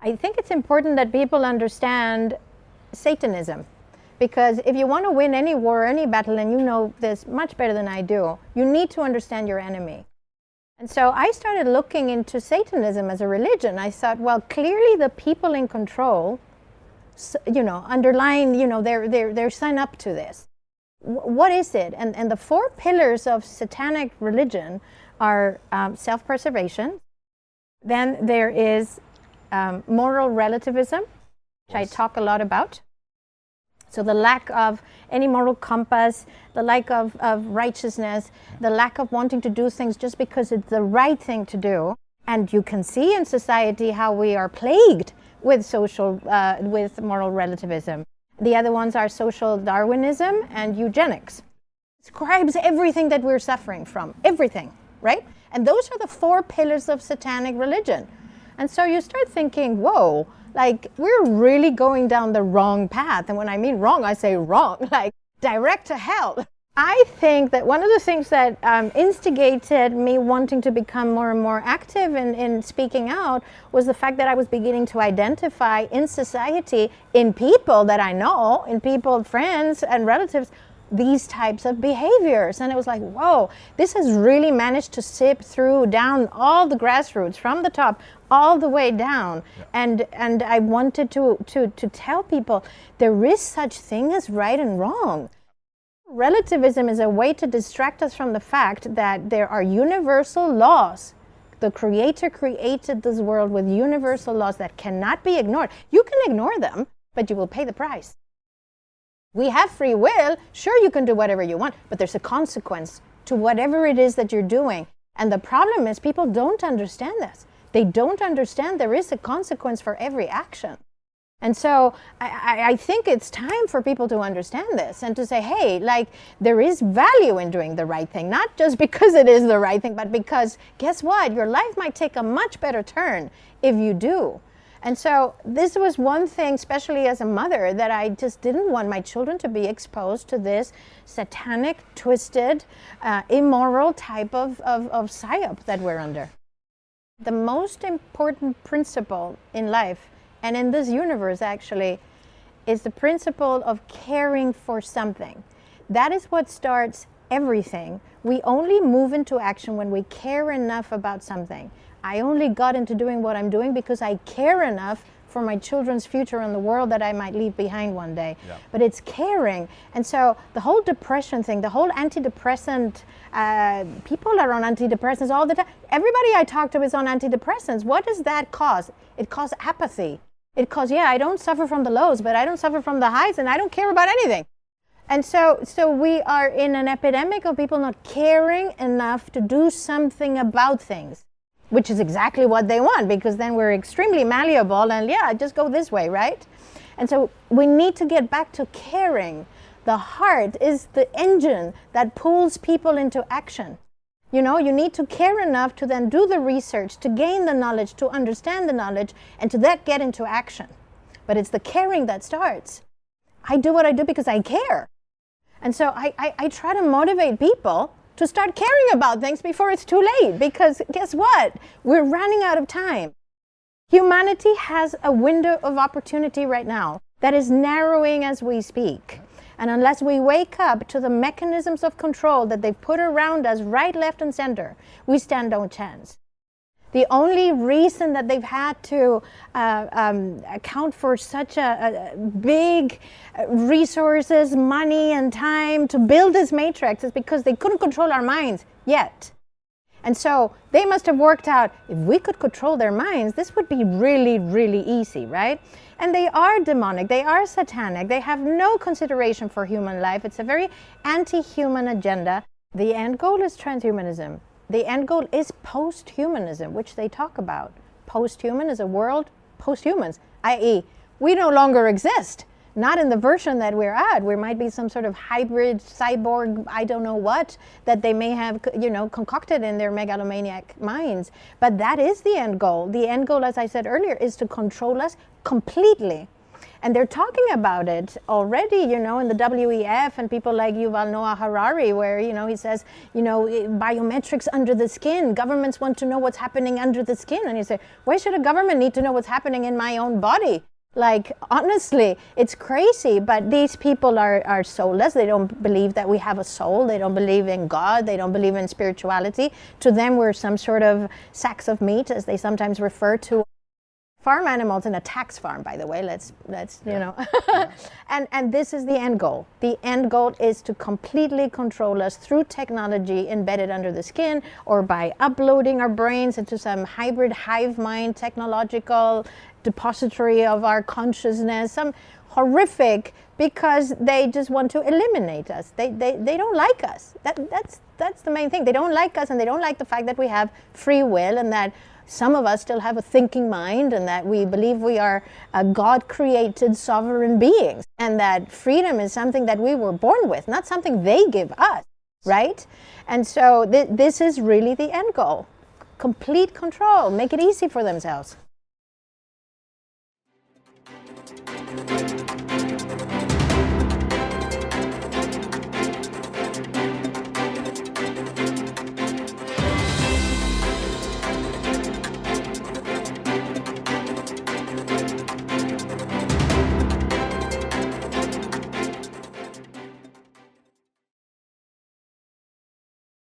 I think it's important that people understand Satanism, because if you want to win any war, any battle, and you know this much better than I do, you need to understand your enemy. And so I started looking into Satanism as a religion. I thought, well, clearly the people in control, underlying, they're signed up to this. What is it? And the four pillars of satanic religion are self-preservation. Then there is moral relativism, which I talk a lot about. So the lack of any moral compass, the lack of righteousness, the lack of wanting to do things just because it's the right thing to do. And you can see in society how we are plagued with with moral relativism. The other ones are social Darwinism and eugenics. It describes everything that we're suffering from, everything, right? And those are the four pillars of satanic religion. And so you start thinking, whoa, like we're really going down the wrong path. And when I mean wrong, I say wrong, like direct to hell. I think that one of the things that instigated me wanting to become more and more active in speaking out was the fact that I was beginning to identify in society, in people that I know, in people, friends and relatives, these types of behaviors. And it was like, whoa, this has really managed to sip through down all the grassroots from the top all the way down. Yeah. And I wanted to tell people there is such thing as right and wrong. Relativism is a way to distract us from the fact that there are universal laws. The Creator created this world with universal laws that cannot be ignored. You can ignore them, but you will pay the price. We have free will. Sure, you can do whatever you want, but there's a consequence to whatever it is that you're doing. And the problem is people don't understand this. They don't understand there is a consequence for every action. And so I think it's time for people to understand this and to say, hey, like there is value in doing the right thing, not just because it is the right thing, but because guess what? Your life might take a much better turn if you do. And so this was one thing, especially as a mother, that I just didn't want my children to be exposed to this satanic, twisted, immoral type of psyop that we're under. The most important principle in life, and in this universe actually, is the principle of caring for something. That is what starts everything. We only move into action when we care enough about something. I only got into doing what I'm doing because I care enough for my children's future and the world that I might leave behind one day. Yeah. But it's caring. And so the whole depression thing, the whole antidepressant, people are on antidepressants all the time. Everybody I talk to is on antidepressants. What does that cause? It causes apathy. It causes, I don't suffer from the lows, but I don't suffer from the highs, and I don't care about anything. And so we are in an epidemic of people not caring enough to do something about things, which is exactly what they want, because then we're extremely malleable and just go this way, right? And so we need to get back to caring. The heart is the engine that pulls people into action. You need to care enough to then do the research, to gain the knowledge, to understand the knowledge, and to then get into action. But it's the caring that starts. I do what I do because I care. And so I try to motivate people to start caring about things before it's too late, because guess what? We're running out of time. Humanity has a window of opportunity right now that is narrowing as we speak. And unless we wake up to the mechanisms of control that they've put around us right, left, and center, we stand no chance. The only reason that they've had to account for such a big resources, money, and time to build this matrix is because they couldn't control our minds yet. And so they must have worked out, if we could control their minds, this would be really, really easy, right? And they are demonic, they are satanic, they have no consideration for human life. It's a very anti-human agenda. The end goal is transhumanism. The end goal is post-humanism, which they talk about. Post-human is a world post-humans, i.e. we no longer exist. Not in the version that we're at. We might be some sort of hybrid, cyborg, I don't know what, that they may have, concocted in their megalomaniac minds. But that is the end goal. The end goal, as I said earlier, is to control us completely. And they're talking about it already, in the WEF, and people like Yuval Noah Harari, where, he says, biometrics under the skin. Governments want to know what's happening under the skin. And you say, why should a government need to know what's happening in my own body? Like, honestly, it's crazy, but these people are soulless. They don't believe that we have a soul. They don't believe in God. They don't believe in spirituality. To them, we're some sort of sacks of meat, as they sometimes refer to farm animals in a tax farm, by the way. Let's and this is the end goal. The end goal is to completely control us through technology embedded under the skin, or by uploading our brains into some hybrid hive mind technological depository of our consciousness, some horrific, because they just want to eliminate us. They don't like us. That's the main thing. They don't like us, and they don't like the fact that we have free will, and that some of us still have a thinking mind, and that we believe we are God-created sovereign beings, and that freedom is something that we were born with, not something they give us, right? And so this is really the end goal. Complete control. Make it easy for themselves.